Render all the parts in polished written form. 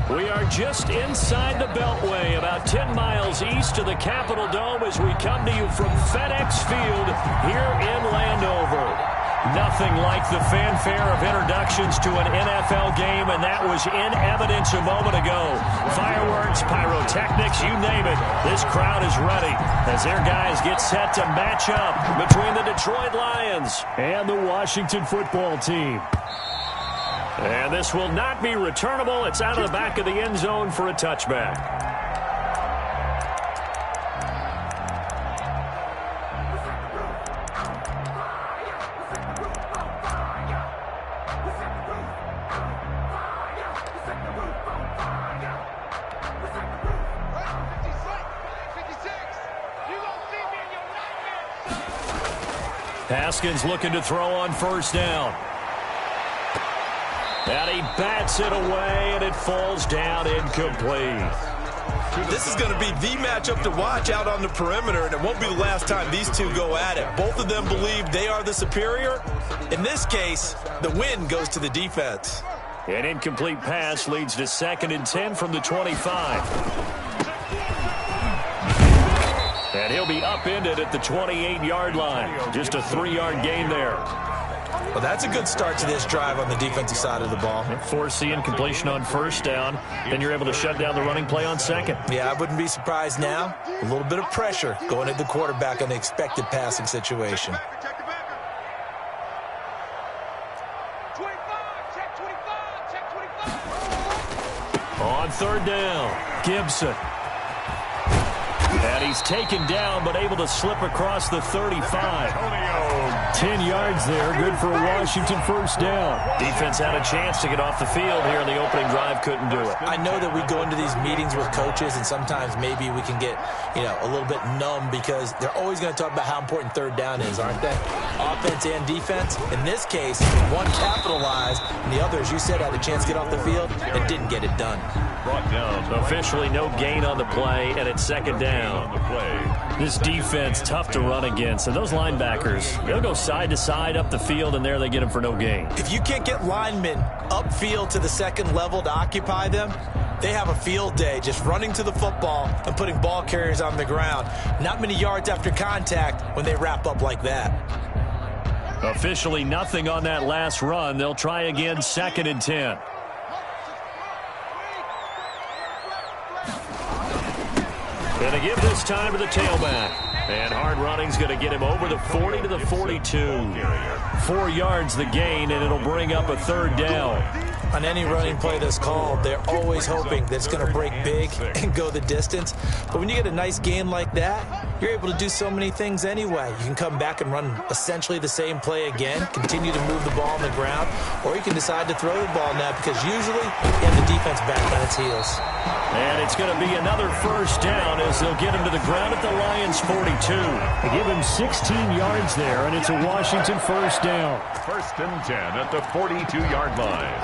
We are just inside the Beltway, about 10 miles east of the Capitol Dome as we come to you from FedEx Field here in Landover. Nothing like the fanfare of introductions to an NFL game, and that was in evidence a moment ago. Fireworks, pyrotechnics, you name it. This crowd is ready as their guys get set to match up between the Detroit Lions and the Washington football team. And this will not be returnable. It's out of the back of the end zone for a touchback. Haskins looking to throw on first down. And he bats it away, and it falls down incomplete. This is going to be the matchup to watch out on the perimeter, and it won't be the last time these two go at it. Both of them believe they are the superior. In this case, the win goes to the defense. An incomplete pass leads to 2nd and 10 from the 25. And he'll be upended at the 28-yard line. Just a 3-yard gain there. Well, that's a good start to this drive on the defensive side of the ball. Force the incompletion on first down. Then you're able to shut down the running play on second. Yeah, I wouldn't be surprised now. A little bit of pressure going at the quarterback in the expected passing situation. On third down, Gibson. And he's taken down, but able to slip across the 35. 10 yards there, good for a Washington first down. Defense had a chance to get off the field here in the opening drive, couldn't do it. I know that we go into these meetings with coaches, and sometimes maybe we can get, a little bit numb because they're always going to talk about how important third down is, aren't they? Offense and defense. In this case, one capitalized, and the other, as you said, had a chance to get off the field and didn't get it done. Brought down. Officially no gain on the play, and it's 2nd down. This defense tough to run against, and those linebackers, they'll go side to side up the field, and there they get them for no gain. If you can't get linemen upfield to the second level to occupy them, they have a field day just running to the football and putting ball carriers on the ground. Not many yards after contact when they wrap up like that. Officially nothing on that last run. They'll try again, 2nd and 10. Going to give this time to the tailback. And hard running's going to get him over the 40 to the 42. 4 yards the gain, and it'll bring up a 3rd down. On any running play that's called, they're always hoping that it's going to break big and go the distance. But when you get a nice gain like that, you're able to do so many things anyway. You can come back and run essentially the same play again, continue to move the ball on the ground, or you can decide to throw the ball now because usually you have the defense back on its heels. And it's going to be another first down as they'll get him to the ground at the Lions' 42. They give him 16 yards there, and it's a Washington first down. 1st and 10 at the 42-yard line.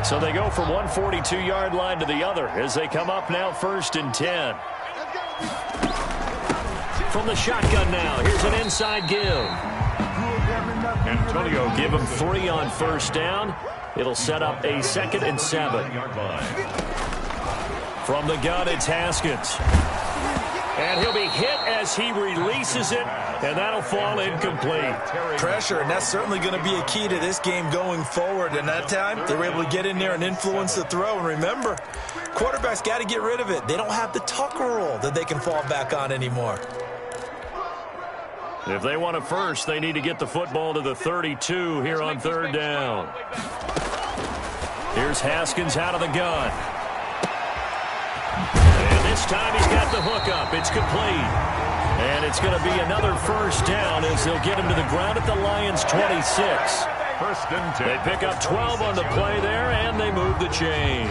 So they go from one 42-yard line to the other as they come up now 1st and 10. From the shotgun now, here's an inside give. Antonio give him 3 on first down. It'll set up a 2nd and 7. From the gun, it's Haskins. And he'll be hit as he releases it, and that'll fall incomplete. Pressure, and that's certainly going to be a key to this game going forward. And that time, they were able to get in there and influence the throw. And remember, quarterbacks got to get rid of it. They don't have the Tucker rule that they can fall back on anymore. If they want it first, they need to get the football to the 32 here on 3rd down. Here's Haskins out of the gun. And this time he's got the hook up. It's complete. And it's going to be another first down as they'll get him to the ground at the Lions' 26. 1st and 10. They pick up 12 on the play there, and they move the chains.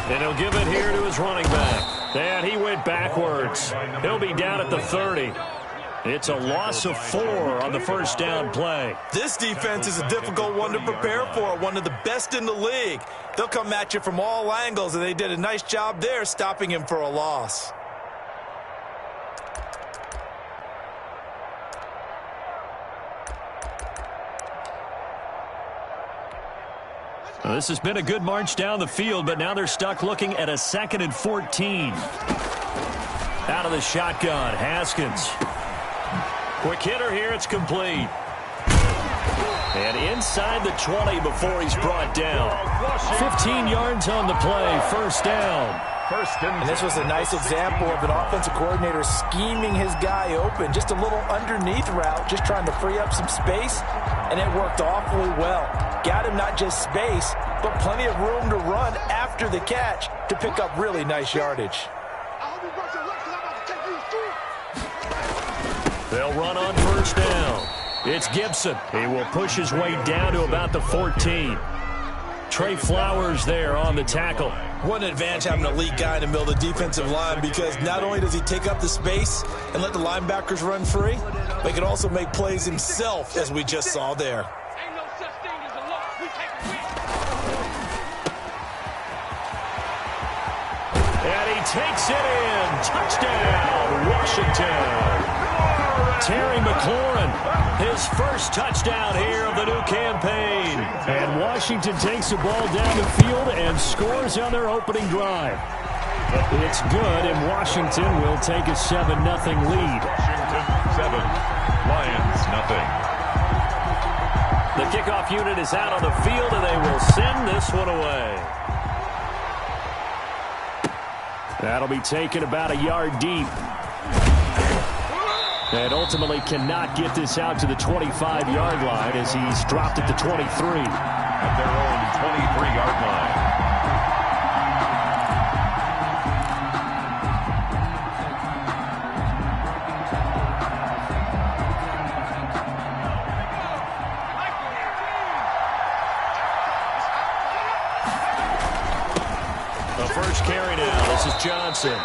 And he'll give it here to his running back. And he went backwards. He'll be down at the 30. It's a loss of 4 on the first down play. This defense is a difficult one to prepare for, one of the best in the league. They'll come at you from all angles, and they did a nice job there stopping him for a loss. Well, this has been a good march down the field, but now they're stuck looking at a 2nd and 14. Out of the shotgun, Haskins. Quick hitter here, it's complete. And inside the 20 before he's brought down. 15 yards on the play, first down. And this was a nice example of an offensive coordinator scheming his guy open. Just a little underneath route, just trying to free up some space, and it worked awfully well. Got him not just space, but plenty of room to run after the catch to pick up really nice yardage. They'll run on first down. It's Gibson. He will push his way down to about the 14. Trey Flowers there on the tackle. What an advantage having an elite guy in the middle of the defensive line, because not only does he take up the space and let the linebackers run free, but he can also make plays himself, as we just saw there. And he takes it in. Touchdown, Washington. Terry McLaurin, his first touchdown here of the new campaign. And Washington takes the ball down the field and scores on their opening drive. It's good, and Washington will take a 7-0 lead. Washington 7, Lions nothing. The kickoff unit is out on the field, and they will send this one away. That'll be taken about a yard deep. And ultimately cannot get this out to the 25-yard line as he's dropped at the 23. At their own 23-yard line. The first carry now. This is Johnson.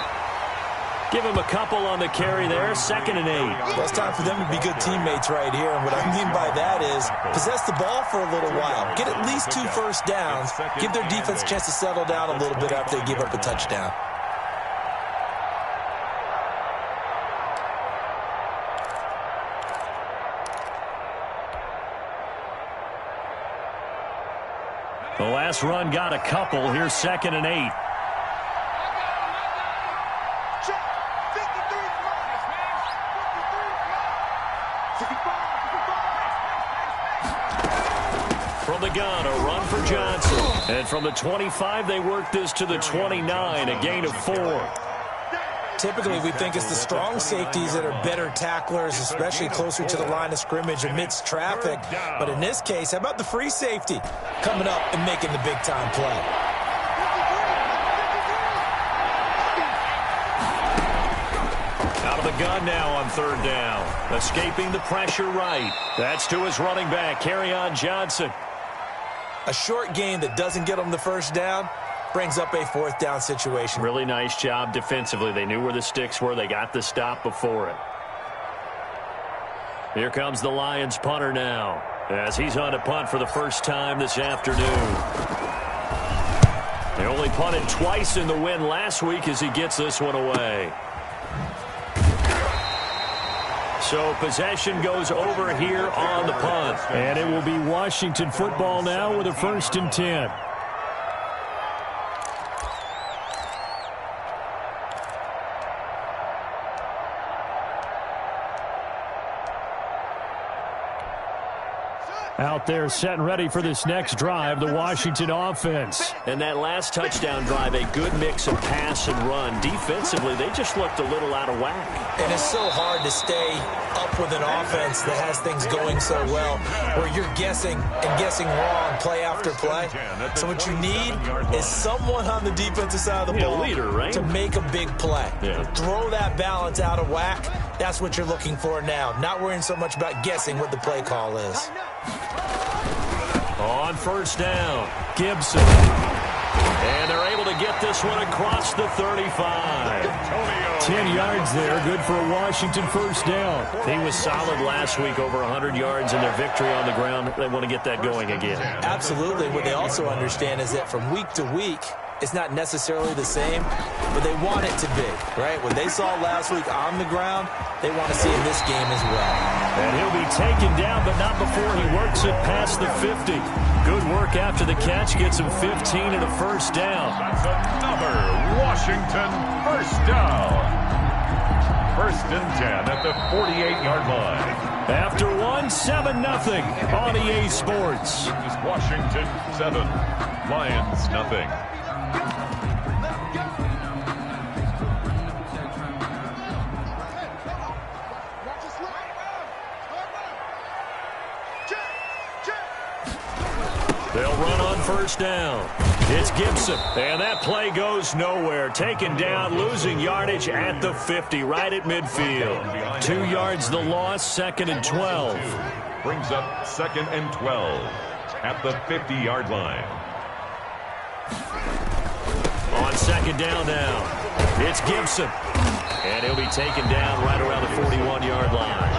Give him a couple on the carry there, 2nd and 8. Well, it's time for them to be good teammates right here, and what I mean by that is possess the ball for a little while, get at least 2 first downs, give their defense a chance to settle down a little bit after they give up a touchdown. The last run got a couple. Here's 2nd and 8. From the gun, a run for Johnson. And from the 25, they work this to the 29, a gain of 4. Typically, we think it's the strong safeties that are better tacklers, especially closer to the line of scrimmage amidst traffic. But in this case, how about the free safety coming up and making the big-time play? Out of the gun now on 3rd down. Escaping the pressure right. That's to his running back, Kerryon Johnson. A short gain that doesn't get them the first down brings up a 4th down situation. Really nice job defensively. They knew where the sticks were. They got the stop before it. Here comes the Lions punter now, as he's on to punt for the first time this afternoon. They only punted twice in the win last week as he gets this one away. So possession goes over here on the punt. And it will be Washington football now with a 1st and 10. Out there set and ready for this next drive, the Washington offense. And that last touchdown drive, a good mix of pass and run. Defensively, they just looked a little out of whack. And it's so hard to stay up with an offense that has things going so well, where you're guessing and guessing wrong play after play. So what you need is someone on the defensive side of the ball, a leader, right, to make a big play. Yeah. Throw that balance out of whack. That's what you're looking for now. Not worrying so much about guessing what the play call is. On first down, Gibson. And they're able to get this one across the 35. Antonio 10 yards there, good for a Washington first down. He was solid last week, over 100 yards in their victory on the ground. They want to get that going again. Absolutely. What they also understand is that from week to week, it's not necessarily the same, but they want it to be, right? What they saw last week on the ground, they want to see in this game as well. And he'll be taken down, but not before he works it past the 50. Good work after the catch, gets him 15 and a first down. That's another Washington first down. First and 10 at the 48-yard line. After one, 7-0 on EA Sports. This is Washington 7, Lions nothing. They'll run on first down. It's Gibson, and that play goes nowhere. Taken down, losing yardage at the 50, right at midfield. 2 yards the loss, 2nd and 12. Brings up 2nd and 12 at the 50-yard line. On second down now, it's Gibson, and he'll be taken down right around the 41-yard line.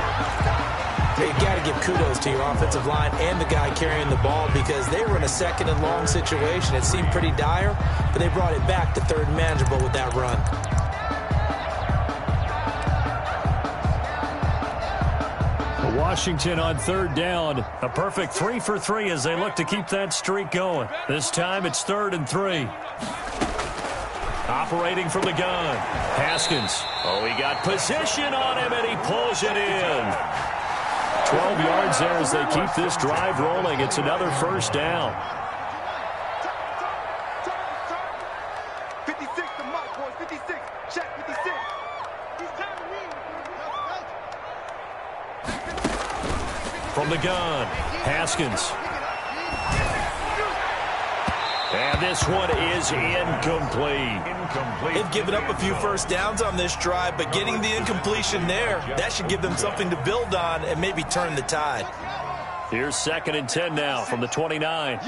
You got to give kudos to your offensive line and the guy carrying the ball because they were in a 2nd and long situation. It seemed pretty dire, but they brought it back to 3rd and manageable with that run. Washington on 3rd down. A perfect 3 for 3 as they look to keep that streak going. This time it's 3rd and 3. Operating from the gun. Haskins. Oh, he got position on him, and he pulls it in. 12 yards there as they keep this drive rolling. It's another first down. 56, the mark, boys. 56. Check 56. From the gun, Haskins. And this one is incomplete. They've given up a few first downs on this drive, but getting the incompletion there, that should give them something to build on and maybe turn the tide. Here's 2nd and 10 now from the 29.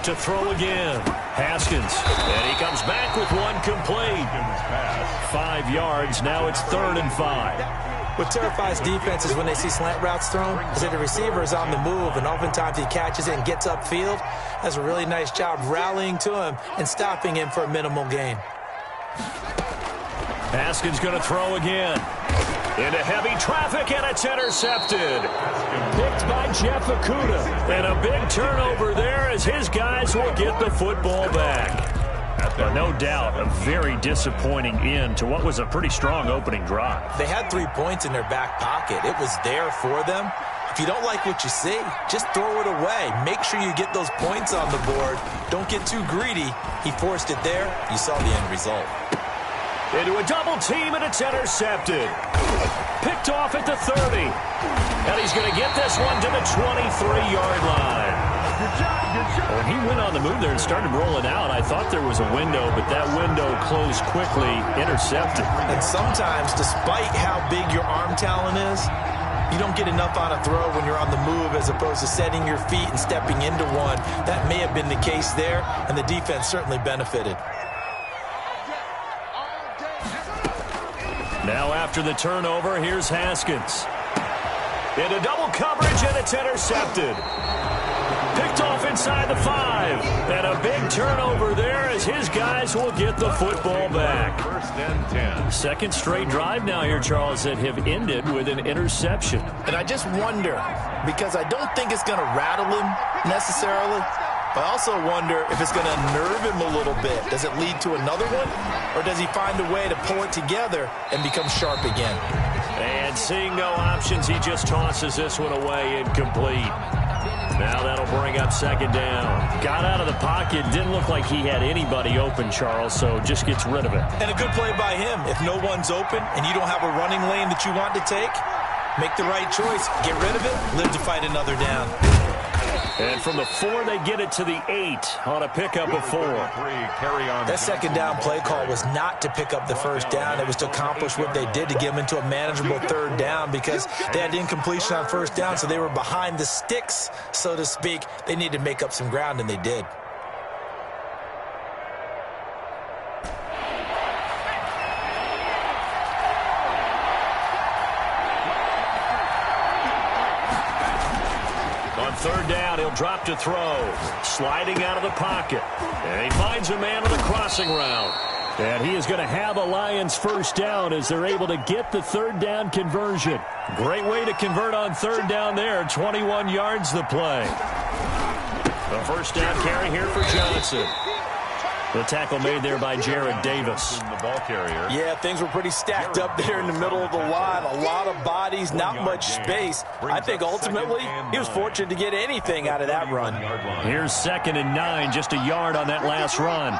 To throw again, Haskins. And he comes back with one complete. 5 yards, now it's 3rd and 5. What terrifies defenses when they see slant routes thrown is that the receiver is on the move, and oftentimes he catches it and gets upfield. Does a really nice job rallying to him and stopping him for a minimal gain. Haskins going to throw again. Into heavy traffic, and it's intercepted. Picked by Jeff Okudah. And a big turnover there as his guys will get the football back. But no doubt, a very disappointing end to what was a pretty strong opening drive. They had 3 points in their back pocket. It was there for them. If you don't like what you see, just throw it away. Make sure you get those points on the board. Don't get too greedy. He forced it there. You saw the end result. Into a double team, and it's intercepted. Picked off at the 30. And he's going to get this one to the 23-yard line. When he went on the move there and started rolling out, I thought there was a window, but that window closed quickly, intercepted. And sometimes, despite how big your arm talent is, you don't get enough on a throw when you're on the move as opposed to setting your feet and stepping into one. That may have been the case there, and the defense certainly benefited. Now after the turnover, here's Haskins. Into double coverage, and it's intercepted. Picked off inside the 5. And a big turnover there as his guys will get the football back. 1st and 10. Second straight drive now here, Charles, that have ended with an interception. And I just wonder, because I don't think it's going to rattle him necessarily, but I also wonder if it's going to nerve him a little bit. Does it lead to another one? Or does he find a way to pull it together and become sharp again? And seeing no options, he just tosses this one away, incomplete. Now that'll bring up 2nd down. Got out of the pocket. Didn't look like he had anybody open, Charles, so just gets rid of it. And a good play by him. If no one's open and you don't have a running lane that you want to take, make the right choice. Get rid of it. Live to fight another down. And from the 4, they get it to the 8 on a pickup of 4. That 2nd down play call was not to pick up the 1st down. It was to accomplish what they did to get them into a manageable 3rd down because they had incompletion on 1st down, so they were behind the sticks, so to speak. They needed to make up some ground, and they did. third down, he'll drop to throw. Sliding out of the pocket. And he finds a man on the crossing route. And he is going to have a Lions first down as they're able to get the third down conversion. Great way to convert on third down there. 21 yards the play. The first down carry here for Johnson. The tackle made there by Jared Davis. The ball carrier. Yeah, things were pretty stacked up there in the middle of the line. A lot of bodies, not much space. I think ultimately he was fortunate to get anything out of that run. Here's 2nd and 9, just a yard on that last run.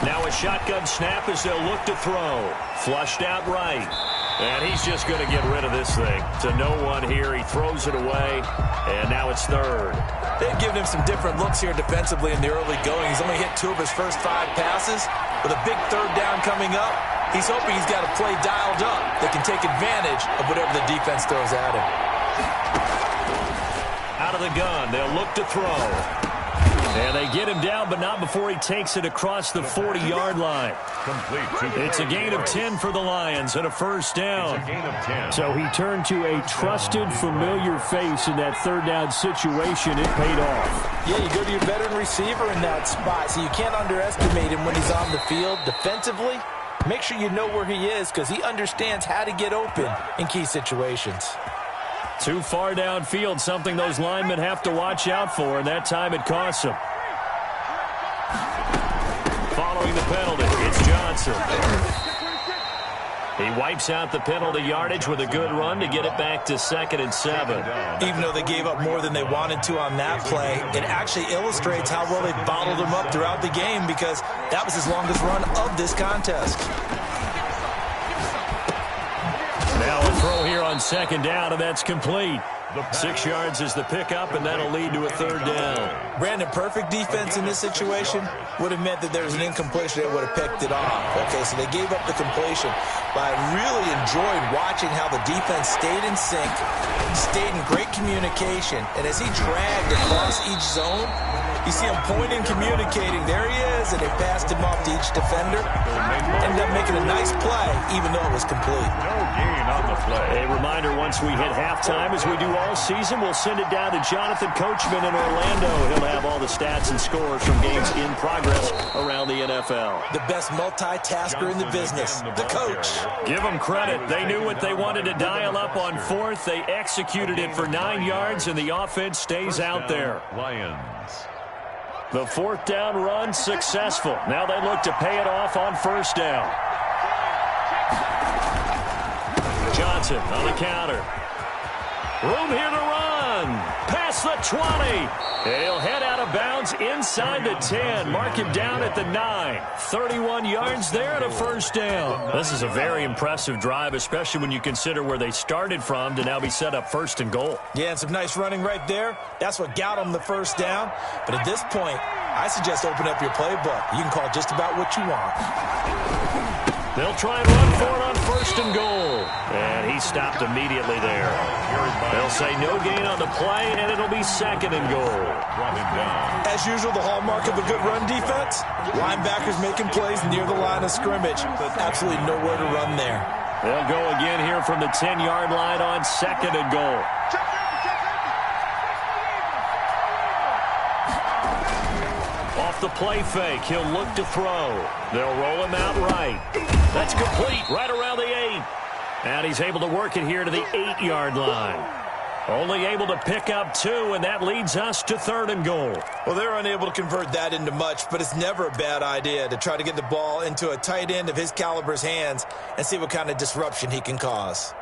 Now a shotgun snap as they'll look to throw. Flushed out right. And he's just going to get rid of this thing. To no one here. He throws it away. And now it's third. They've given him some different looks here defensively in the early going. He's only hit 2 of his first 5 passes. With a big third down coming up, he's hoping he's got a play dialed up that can take advantage of whatever the defense throws at him. Out of the gun. They'll look to throw. And they get him down, but not before he takes it across the 40-yard line. It's a gain of 10 for the Lions and a first down. So he turned to a trusted, familiar face in that third down situation. It paid off. Yeah, you go to your veteran receiver in that spot, so you can't underestimate him when he's on the field. Defensively, make sure you know where he is because he understands how to get open in key situations. Too far downfield, something those linemen have to watch out for, and that time it costs them. Following the penalty, it's Johnson. He wipes out the penalty yardage with a good run to get it back to 2nd and 7. Even though they gave up more than they wanted to on that play, it actually illustrates how well they bottled him up throughout the game because that was his longest run of this contest. Now a throw here on 2nd down, and that's complete. 6 yards is the pickup, and that'll lead to a third down. Brandon, perfect defense in this situation would have meant that there was an incompletion. They would have picked it off. Okay, so they gave up the completion. But I really enjoyed watching how the defense stayed in sync, stayed in great communication. And as he dragged across each zone, you see him pointing, communicating. There he is, and they passed him off to each defender. Ended up making a nice play, even though it was complete. No gain on the play. A reminder, once we hit halftime, as we do all season, we'll send it down to Jonathan Coachman in Orlando. He'll have all the stats and scores from games in progress around the NFL. The best multitasker in the business, the coach. Give them credit. They knew what they wanted to dial up on 4th. They executed it for 9 yards, and the offense stays out there. Lions. The 4th down run successful. Now they look to pay it off on 1st down. Johnson on the counter. Room here to run. Past the 20. He'll head out of bounds inside the 10. Mark him down at the 9. 31 yards there and a first down. This is a very impressive drive, especially when you consider where they started from to now be set up 1st and goal. Yeah, and some nice running right there. That's what got them the first down. But at this point, I suggest open up your playbook. You can call just about what you want. They'll try and run for it on 1st and goal. And he stopped immediately there. They'll say no gain on the play, and it'll be 2nd and goal. As usual, the hallmark of a good run defense, linebackers making plays near the line of scrimmage. Absolutely nowhere to run there. They'll go again here from the 10-yard line on 2nd and goal. Off the play fake, he'll look to throw. They'll roll him out right. That's complete, right around the 8. And he's able to work it here to the 8-yard line. Only able to pick up 2, and that leads us to 3rd and goal. Well, they're unable to convert that into much, but it's never a bad idea to try to get the ball into a tight end of his caliber's hands and see what kind of disruption he can cause.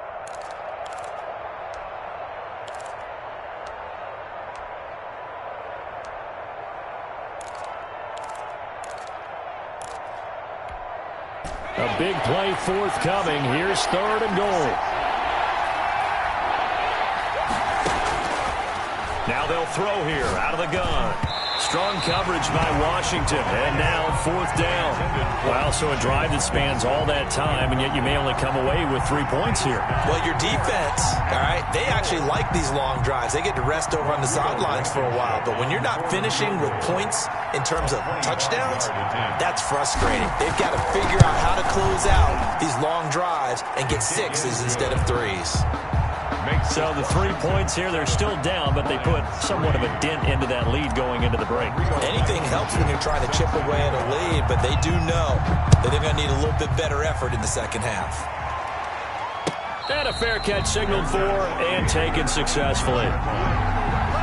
A big play forthcoming. Here's 3rd and goal. Now they'll throw here out of the gun. Strong coverage by Washington. And now 4th down. Well, so a drive that spans all that time, and yet you may only come away with 3 points here. Well, your defense, all right, they actually like these long drives. They get to rest over on the sidelines for a while. But when you're not finishing with points in terms of touchdowns, that's frustrating. They've got to figure out how to close out these long drives and get 6s instead of 3s. So the 3 points here, they're still down, but they put somewhat of a dent into that lead going into the break. Anything helps when you're trying to chip away at a lead, but they do know that they're going to need a little bit better effort in the second half. And a fair catch signaled for and taken successfully.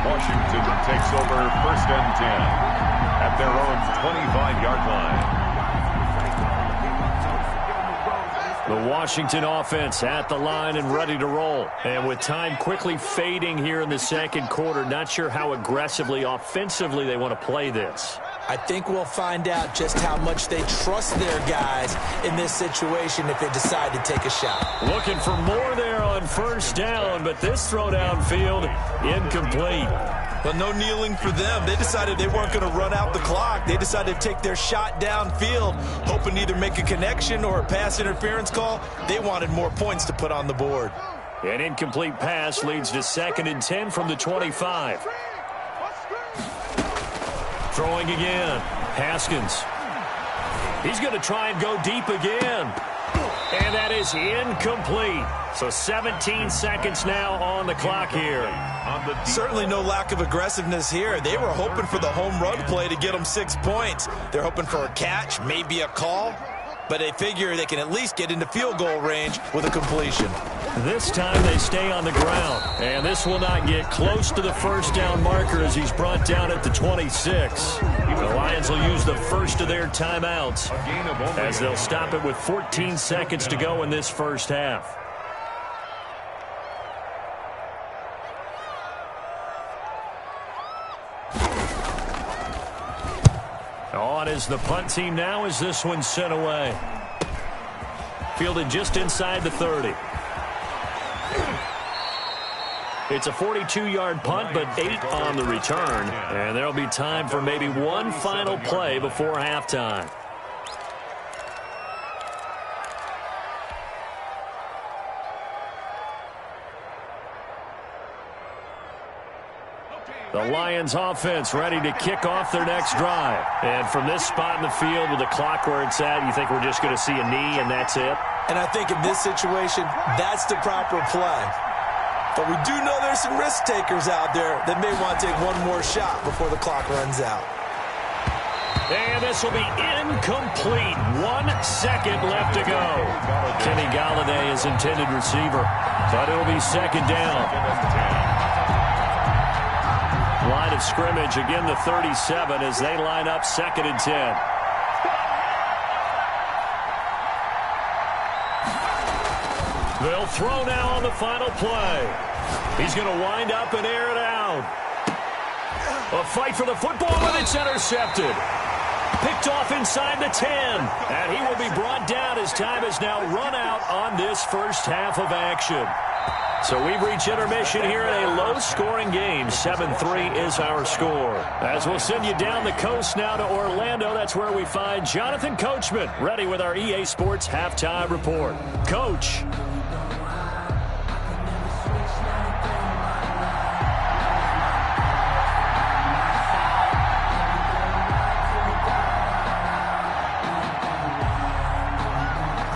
Washington takes over 1st and 10 at their own 25-yard line. The Washington offense at the line and ready to roll. And with time quickly fading here in the second quarter, not sure how aggressively, offensively they want to play this. I think we'll find out just how much they trust their guys in this situation if they decide to take a shot. Looking for more there on 1st down, but this throw downfield incomplete. Well, no kneeling for them. They decided they weren't going to run out the clock. They decided to take their shot downfield, hoping to either make a connection or a pass interference call. They wanted more points to put on the board. An incomplete pass leads to 2nd and 10 from the 25. Throwing again. Haskins. He's going to try and go deep again. And that is incomplete. So 17 seconds now on the clock here. Certainly no lack of aggressiveness here. They were hoping for the home run play to get them 6 points. They're hoping for a catch, maybe a call. But they figure they can at least get into field goal range with a completion. This time they stay on the ground. And this will not get close to the 1st down marker as he's brought down at the 26. The Lions will use the first of their timeouts as they'll stop it with 14 seconds to go in this first half. On is the punt team now as this one's sent away. Fielded just inside the 30. It's a 42-yard punt, but 8 on the return. And there'll be time for maybe one final play before halftime. The Lions offense ready to kick off their next drive. And from this spot in the field with the clock where it's at, you think we're just going to see a knee and that's it? And I think in this situation, that's the proper play. But we do know there's some risk takers out there that may want to take one more shot before the clock runs out. And this will be incomplete. 1 second left to go. Kenny Galladay is intended receiver, but it'll be 2nd down. Line of scrimmage, again the 37 as they line up 2nd and 10. They'll throw now on the final play. He's going to wind up and air it out. A fight for the football, and it's intercepted. Picked off inside the 10. And he will be brought down as time has now run out on this first half of action. So we've reached intermission here in a low-scoring game. 7-3 is our score. As we'll send you down the coast now to Orlando, that's where we find Jonathan Coachman, ready with our EA Sports Halftime Report. Coach.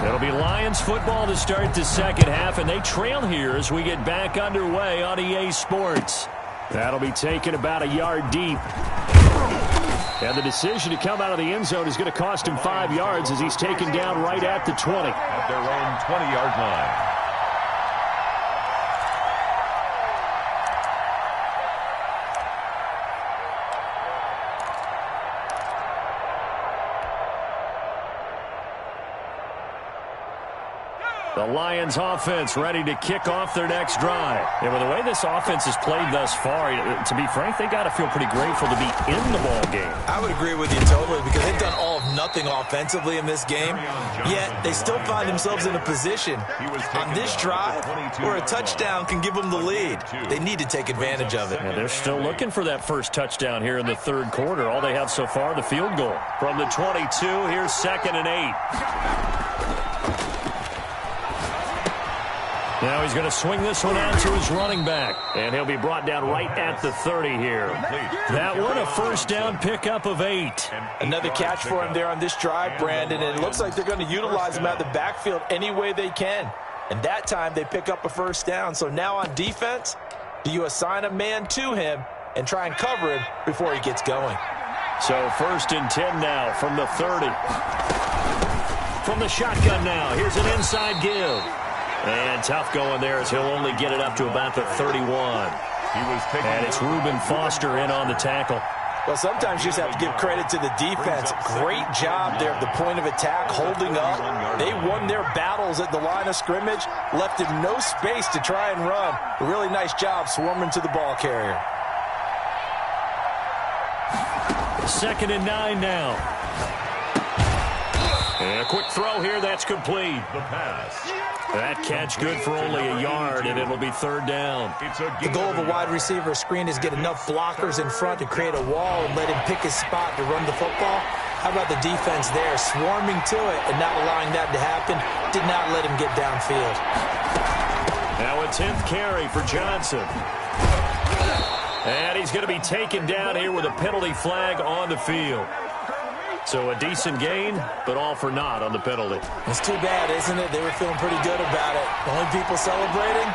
It'll be Lions football to start the second half, and they trail here as we get back underway on EA Sports. That'll be taken about a yard deep. And the decision to come out of the end zone is going to cost him 5 yards as he's taken down right at the 20. At their own 20-yard line. The Lions offense ready to kick off their next drive. And with the way this offense has played thus far, to be frank, they got to feel pretty grateful to be in the ball game. I would agree with you totally because they've done all of nothing offensively in this game, yet they still find themselves in a position on this drive where a touchdown can give them the lead. They need to take advantage of it. And they're still looking for that first touchdown here in the third quarter. All they have so far, the field goal. From the 22, here's 2nd and 8. Now he's going to swing this one out to his running back. And he'll be brought down right at the 30 here. That one, a first down pickup of 8. Another catch for him there on this drive, Brandon. And it looks like they're going to utilize him out of the backfield any way they can. And that time they pick up a first down. So now on defense, do you assign a man to him and try and cover him before he gets going? So 1st and 10 now from the 30. From the shotgun now, here's an inside give. And tough going there as he'll only get it up to about the 31. And it's Reuben Foster in on the tackle. Well, sometimes you just have to give credit to the defense. Great job there at the point of attack, holding up. They won their battles at the line of scrimmage, left him no space to try and run. A really nice job swarming to the ball carrier. 2nd and 9 now. And a quick throw here, that's complete. The pass. That catch good for only a yard, and it'll be 3rd down. The goal of a wide receiver screen is get enough blockers in front to create a wall and let him pick his spot to run the football. How about the defense there, swarming to it and not allowing that to happen? Did not let him get downfield. Now a 10th carry for Johnson. And he's going to be taken down here with a penalty flag on the field. So a decent gain, but all for naught on the penalty. It's too bad, isn't it? They were feeling pretty good about it. The only people celebrating,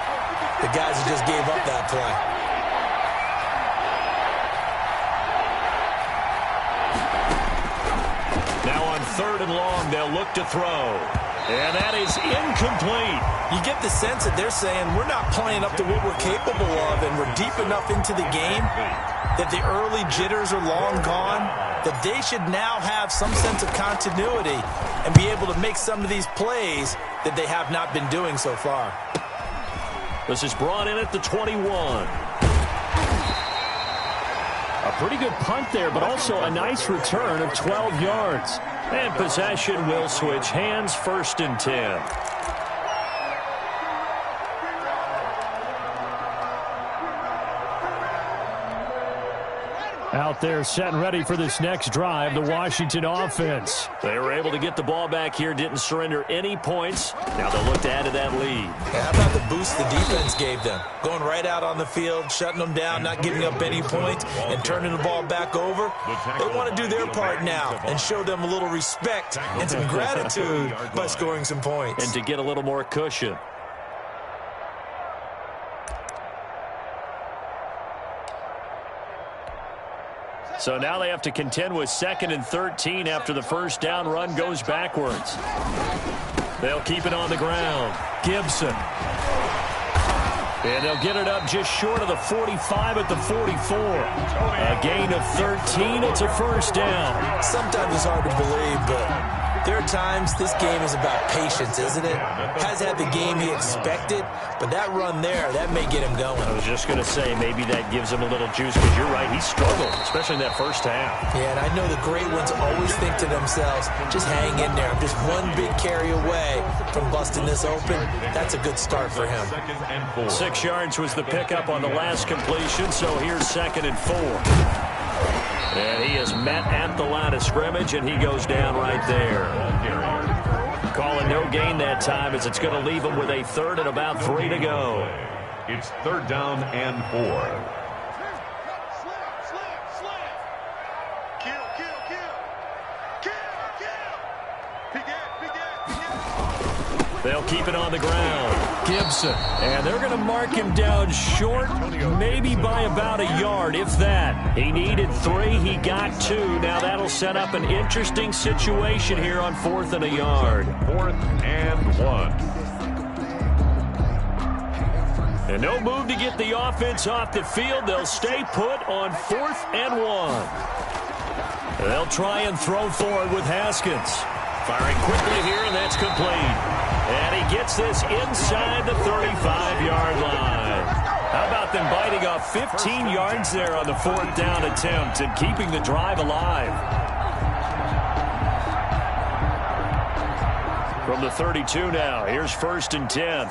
the guys who just gave up that play. Now on 3rd and long, they'll look to throw. And that is incomplete. You get the sense that they're saying we're not playing up to what we're capable of, and we're deep enough into the game that the early jitters are long gone, that they should now have some sense of continuity and be able to make some of these plays that they have not been doing so far. This is brought in at the 21. A pretty good punt there, but also a nice return of 12 yards. And possession will switch hands, 1st and 10. Out there set and ready for this next drive, the Washington offense. They were able to get the ball back here, didn't surrender any points. Now they'll look to add to that lead. How about the boost the defense gave them? Going right out on the field, shutting them down, not giving up any points, and turning the ball back over. They want to do their part now and show them a little respect and some gratitude by scoring some points. And to get a little more cushion. So now they have to contend with 2nd and 13 after the first down run goes backwards. They'll keep it on the ground. Gibson. And they'll get it up just short of the 45 at the 44. A gain of 13. It's a first down. Sometimes it's hard to believe, but there are times this game is about patience, isn't it? Has had the game he expected, but that run there, that may get him going. I was just going to say, maybe that gives him a little juice, because you're right, he struggled, especially in that first half. Yeah, and I know the great ones always think to themselves, just hang in there. I'm just one big carry away from busting this open. That's a good start for him. 6 yards was the pickup on the last completion, so here's 2nd and 4. And he is met at the line of scrimmage, and he goes down right there. Calling no gain that time, as it's going to leave him with a 3rd and about 3 to go. It's 3rd down and 4. They'll keep it on the ground. Gibson. And they're going to mark him down short, maybe by about a yard, if that. He needed 3. He got 2. Now that'll set up an interesting situation here on 4th and a yard. 4th and 1. And no move to get the offense off the field. They'll stay put on 4th and 1. They'll try and throw forward with Haskins. Firing quickly here, and that's complete. And he gets this inside the 35-yard line. How about them biting off 15 yards there on the 4th down attempt and keeping the drive alive? From the 32 now, here's 1st and 10.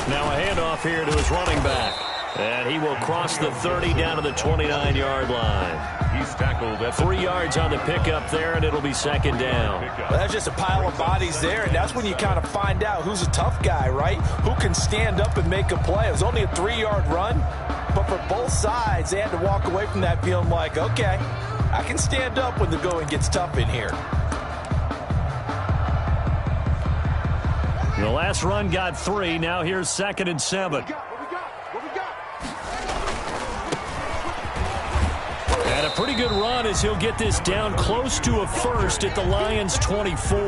Now a handoff here to his running back. And he will cross the 30 down to the 29-yard line. He's tackled at 3 yards on the pickup there, and it'll be 2nd down. Well, that's just a pile of bodies there, and that's when you kind of find out who's a tough guy, right? Who can stand up and make a play. It was only a 3-yard run, but for both sides, they had to walk away from that feeling like, okay, I can stand up when the going gets tough in here. The last run got 3. Now here's 2nd and 7. And a pretty good run as he'll get this down close to a first at the Lions' 24.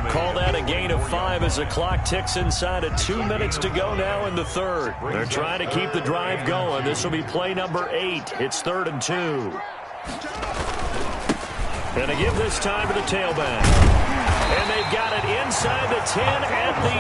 Call that a gain of 5 as the clock ticks inside of 2 minutes to go now in the third. They're trying to keep the drive going. This will be play number 8. It's 3rd and 2. And to give this time to the tailback. And they've got it inside the 10 at the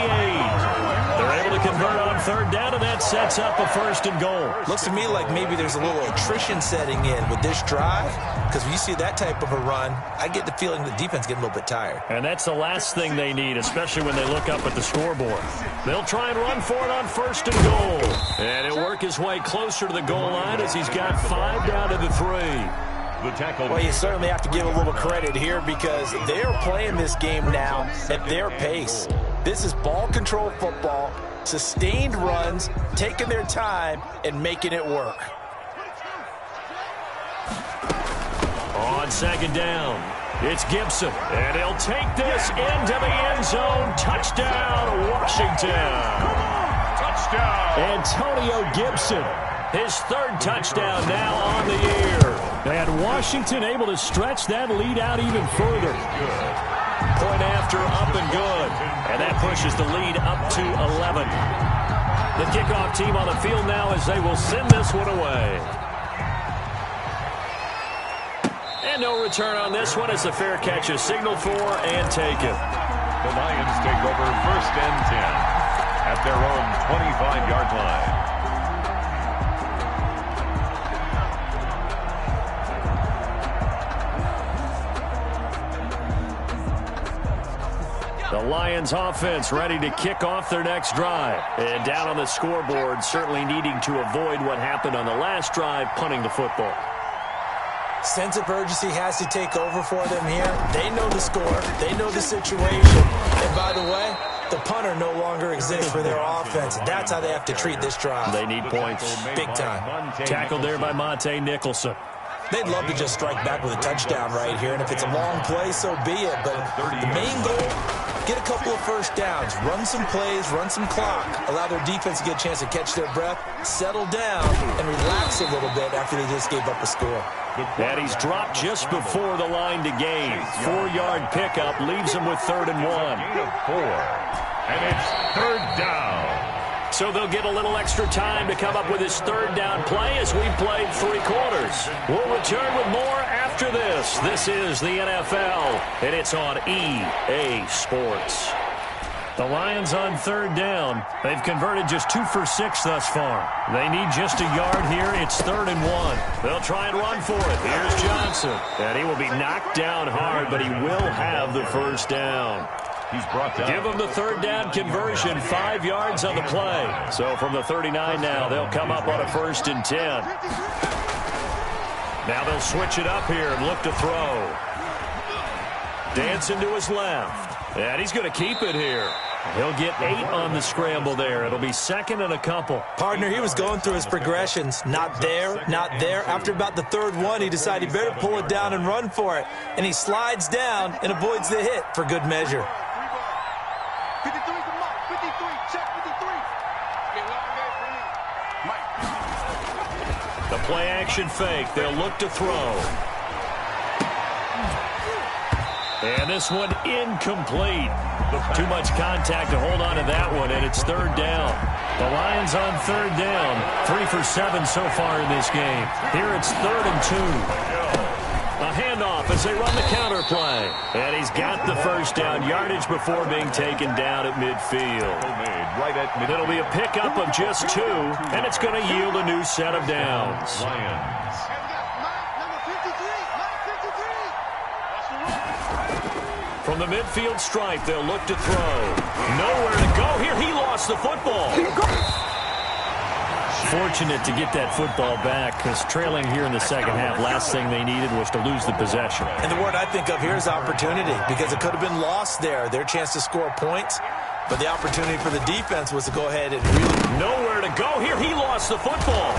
8. They're able to convert on 3rd down, and that sets up a 1st and goal. Looks to me like maybe there's a little attrition setting in with this drive, because when you see that type of a run, I get the feeling the defense getting a little bit tired. And that's the last thing they need, especially when they look up at the scoreboard. They'll try and run for it on 1st and goal. And he'll work his way closer to the goal line as he's got 5 down to the 3. Well, you certainly have to give a little credit here because they're playing this game now at their pace. This is ball control football, sustained runs, taking their time, and making it work. On 2nd down, it's Gibson. And he'll take this into the end zone. Touchdown, Washington. Touchdown. Antonio Gibson. His 3rd touchdown now on the year. And Washington able to stretch that lead out even further. Point after, up and good. And that pushes the lead up to 11. The kickoff team on the field now as they will send this one away. And no return on this one as the fair catch is signaled for and taken. The Lions take over 1st and 10 at their own 25-yard line. The Lions offense ready to kick off their next drive. And down on the scoreboard, certainly needing to avoid what happened on the last drive, punting the football. Sense of urgency has to take over for them here. They know the score. They know the situation. And by the way, the punter no longer exists for their offense. That's how they have to treat this drive. They need points. Big time. Tackled there by Monte Nicholson. They'd love to just strike back with a touchdown right here. And if it's a long play, so be it. But the main goal, get a couple of 1st downs, run some plays, run some clock, allow their defense to get a chance to catch their breath, settle down, and relax a little bit after they just gave up a score. And he's dropped just before the line to gain. 4-yard pickup leaves him with 3rd and 1. 4. And it's 3rd down. So they'll get a little extra time to come up with his 3rd down play as we've played 3 quarters. We'll return with more after this. This is the NFL, and it's on EA Sports. The Lions on 3rd down. They've converted just 2 for 6 thus far. They need just a yard here. It's 3rd and 1. They'll try and run for it. Here's Johnson. And he will be knocked down hard, but he will have the 1st down. He's brought down. Give them the 3rd down conversion, 5 yards on the play. So from the 39 now, they'll come up on a 1st and 10. Now they'll switch it up here and look to throw. Dancing to his left. And he's going to keep it here. He'll get 8 on the scramble there. It'll be 2nd and a couple. Partner, he was going through his progressions. Not there, not there. After about the 3rd one, he decided he better pull it down and run for it. And he slides down and avoids the hit for good measure. 53's a mark. 53. Check 53. The play action fake. They'll look to throw. And this one incomplete. Too much contact to hold on to that one, and it's 3rd down. The Lions on 3rd down. 3 for 7 so far in this game. Here it's 3rd and 2. A handoff as they run the counter play. And he's got the 1st down yardage before being taken down at midfield. It'll be a pickup of just 2, and it's going to yield a new set of downs. Lions. From the midfield stripe, they'll look to throw. Nowhere to go here. He lost the football. Fortunate to get that football back because trailing here in the 2nd half, last thing they needed was to lose the possession. And the word I think of here is opportunity because it could have been lost there. Their chance to score points, but the opportunity for the defense was to go ahead and really... Nowhere to go here. He lost the football.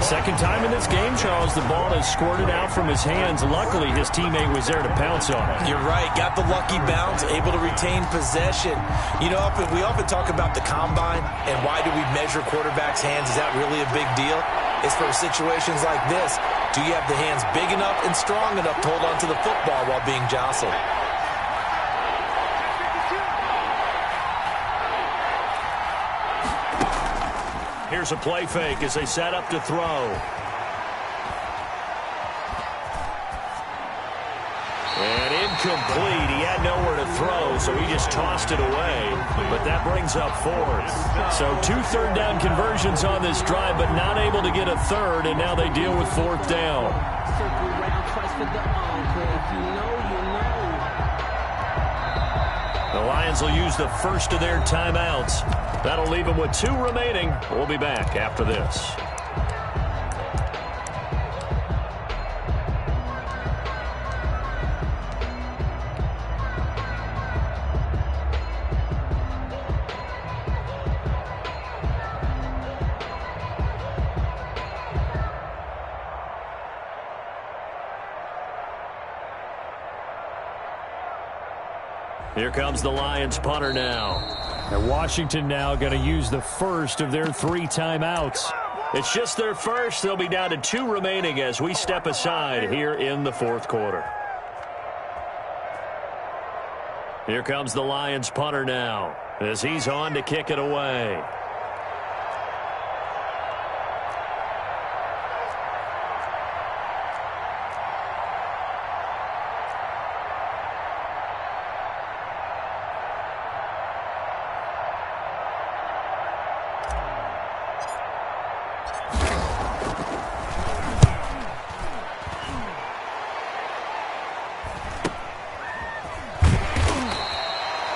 Second time in this game, Charles, the ball has squirted out from his hands. Luckily, his teammate was there to pounce on it. You're right. Got the lucky bounce, able to retain possession. You know, we often talk about the combine and why do we measure quarterbacks' hands. Is that really a big deal? It's for situations like this. Do you have the hands big enough and strong enough to hold on to the football while being jostled? Here's a play fake as they set up to throw. And incomplete. He had nowhere to throw, so he just tossed it away. But that brings up fourth. So 2 third-down conversions on this drive, but not able to get a third, and now they deal with fourth down. The Lions will use the first of their timeouts. That'll leave them with 2 remaining. We'll be back after this. Here comes the Lions punter now. And Washington now going to use the first of their 3 timeouts. It's just their first. They'll be down to 2 remaining as we step aside here in the fourth quarter. Here comes the Lions punter now as he's on to kick it away.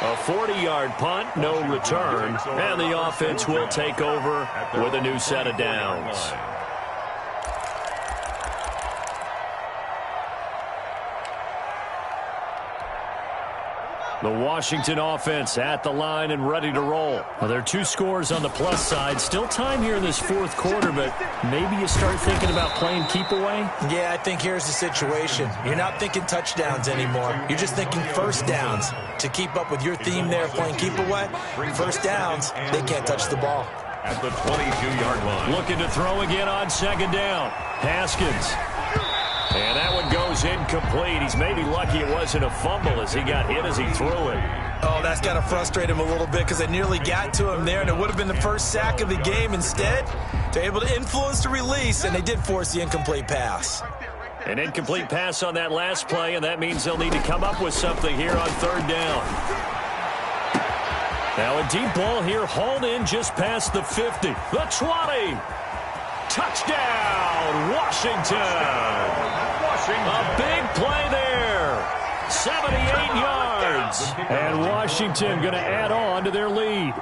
A 40-yard punt, no return, and the offense will take over with a new set of downs. The Washington offense at the line and ready to roll. Well, there are 2 scores on the plus side. Still time here in this fourth quarter, but maybe you start thinking about playing keep away? Yeah, I think here's the situation. You're not thinking touchdowns anymore. You're just thinking first downs. To keep up with your theme there, playing keep away, first downs, they can't touch the ball. At the 22-yard line. Looking to throw again on second down. Haskins. And that one goes incomplete. He's maybe lucky it wasn't a fumble as he got hit as he threw it. Oh, that's got to frustrate him a little bit because they nearly got to him there, and it would have been the first sack of the game. Instead, they're able to influence the release, and they did force the incomplete pass. An incomplete pass on that last play, and that means they'll need to come up with something here on third down. Now a deep ball here, hauled in just past the 50. The 20. Touchdown, Washington. A big play there. 78 yards. And Washington going to add on to their lead.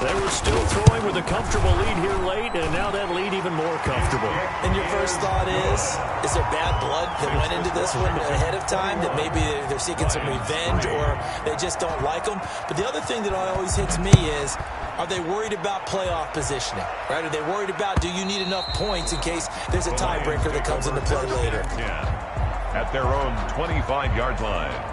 They were still throwing with a comfortable lead here late, and now that lead even more comfortable. And your first thought is there bad blood that went into this one ahead of time, that maybe they're seeking some revenge or they just don't like them? But the other thing that always hits me is, are they worried about playoff positioning? Right? Are they worried about, do you need enough points in case there's a tiebreaker that comes into play later? Yeah, at their own 25-yard line.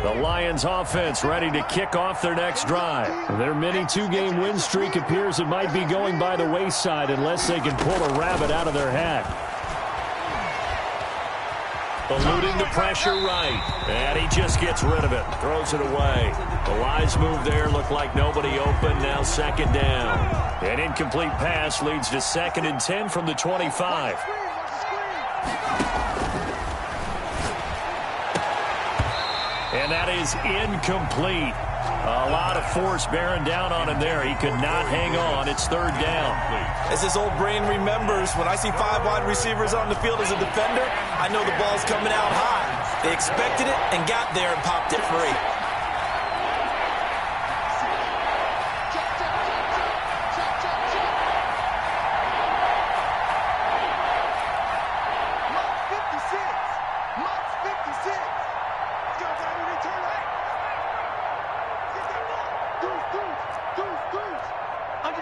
The Lions offense ready to kick off their next drive. Their mini 2-game win streak appears it might be going by the wayside unless they can pull a rabbit out of their hat. Eluding the pressure right. And he just gets rid of it. Throws it away. The Lions move there. Looked like nobody open. Now second down. An incomplete pass leads to 2nd and 10 from the 25. And that is incomplete. A lot of force bearing down on him there. He could not hang on. It's third down. As his old brain remembers, when I see 5 wide receivers on the field as a defender, I know the ball's coming out high. They expected it and got there and popped it free.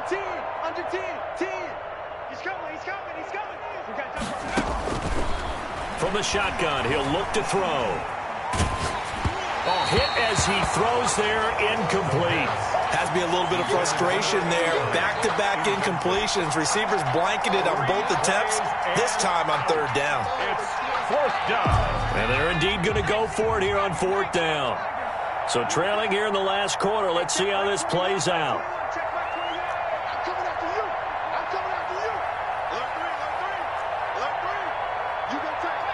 10, under 10, 10. He's coming, he's coming, he's coming. We got jump. From the shotgun, he'll look to throw. Oh, hit as he throws there, incomplete. Has to be a little bit of frustration there. Back-to-back incompletions. Receivers blanketed on both attempts, this time on third down. It's fourth down. And they're indeed going to go for it here on fourth down. So trailing here in the last quarter, let's see how this plays out. Check my 21. I'm coming after you. I'm coming after you. Alert 3, alert 3. Alert 3. You got time.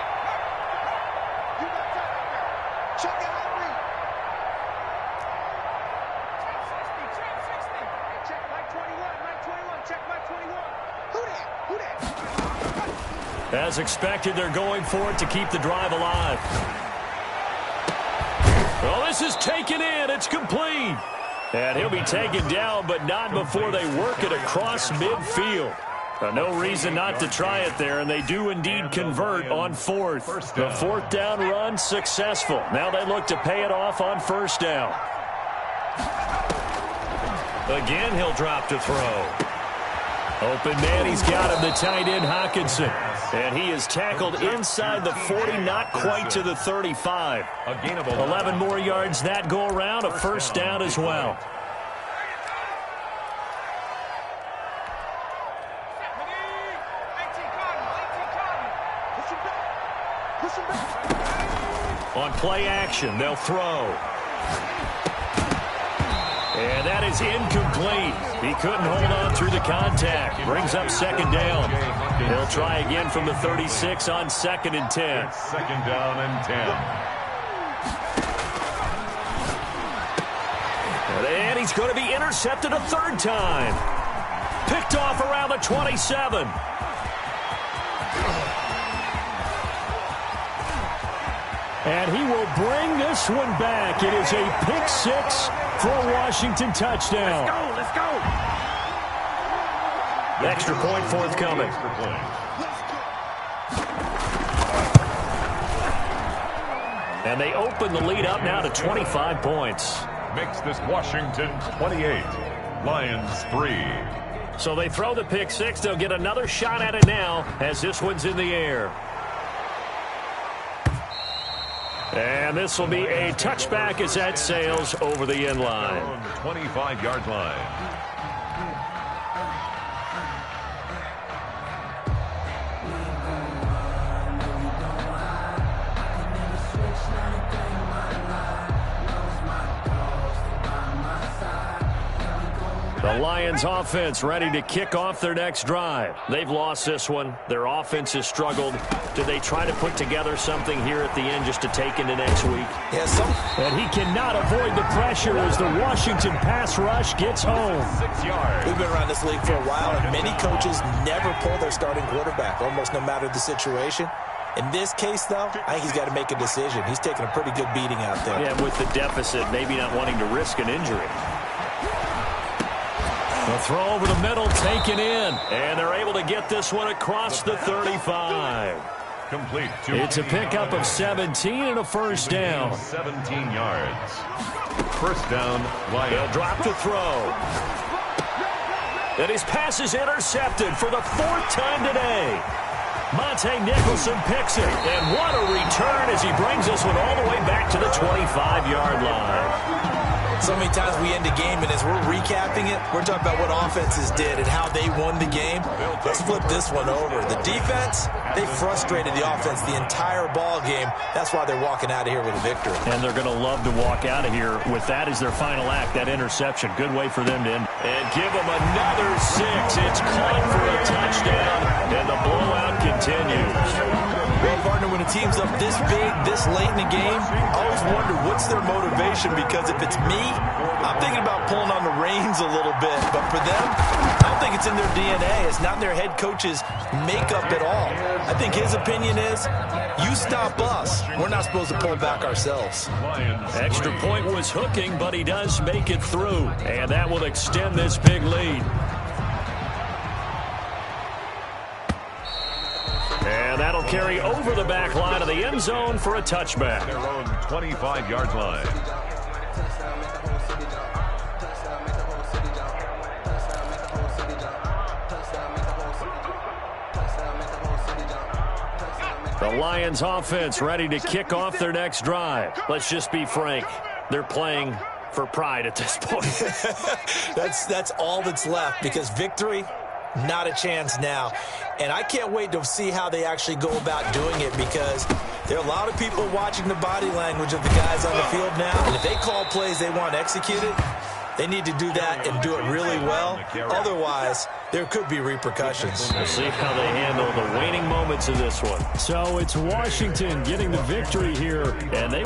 You got time. Check it out, read. Check my 21. Check my 21. Who that? Who that? As expected, they're going for it to keep the drive alive. Well, this is taken in. It's complete. And he'll be taken down, but not before they work it across midfield. No reason not to try it there, and they do indeed convert on fourth. The fourth down run successful. Now they look to pay it off on first down. Again, he'll drop to throw. Open man, he's got him, the tight end Hawkinson. And he is tackled inside the 40, not quite to the 35. 11 more yards that go around, a first down as well. On play action, they'll throw. And that is incomplete. He couldn't hold on through the contact. Brings up second down. He'll try again from the 36 on 2nd and 10. It's second down and 10. And he's going to be intercepted a third time. Picked off around the 27. And he will bring this one back. It is a pick six for a Washington touchdown. Let's go. Extra point forthcoming. And they open the lead up now to 25 points. Makes this Washington 28, Lions 3. So they throw the pick six. They'll get another shot at it now as this one's in the air. And this will be a touchback as that sails over the end line. 25-yard line. The Lions offense ready to kick off their next drive. They've lost this one. Their offense has struggled. Do they try to put together something here at the end just to take into next week? Yes, And he cannot avoid the pressure as the Washington pass rush gets home. 6 yards. we've been around this league for a while, and many coaches never pull their starting quarterback, almost no matter the situation. In this case, though, I think he's got to make a decision. He's taking a pretty good beating out there. Yeah, with the deficit, maybe not wanting to risk an injury. The throw over the middle, taken in. And they're able to get this one across the 35. Complete. It's a pickup of 17 and a first down. 17 yards. First down, Lions. They'll drop to throw. And his pass is intercepted for the 4th time today. Monte Nicholson picks it. And what a return as he brings this one all the way back to the 25-yard line. So many times we end a game, and as we're recapping it, we're talking about what offenses did and how they won the game. Let's flip this one over. The defense, they frustrated the offense the entire ball game. That's why they're walking out of here with a victory. And they're going to love to walk out of here with that as their final act, that interception. Good way for them to end. And give them another 6. It's caught for a touchdown, and the blowout continues. Well, partner, when a team's up this big, this late in the game, I always wonder what's their motivation, because if it's me, I'm thinking about pulling on the reins a little bit. But for them, I don't think it's in their DNA. It's not in their head coach's makeup at all. I think his opinion is, you stop us. We're not supposed to pull back ourselves. Extra point was hooking, but he does make it through. And that will extend this big lead. And that'll carry over the back line of the end zone for a touchback. Their own 25-yard line. Lions offense ready to kick off their next drive. Let's just be frank. They're playing for pride at this point. That's all that's left, because victory, not a chance now. And I can't wait to see how they actually go about doing it, because there are a lot of people watching the body language of the guys on the field now. And if they call plays they want executed, they need to do that and do it really well. Otherwise, there could be repercussions. We'll see how they handle the waning moments of this one. So it's Washington getting the victory here, and they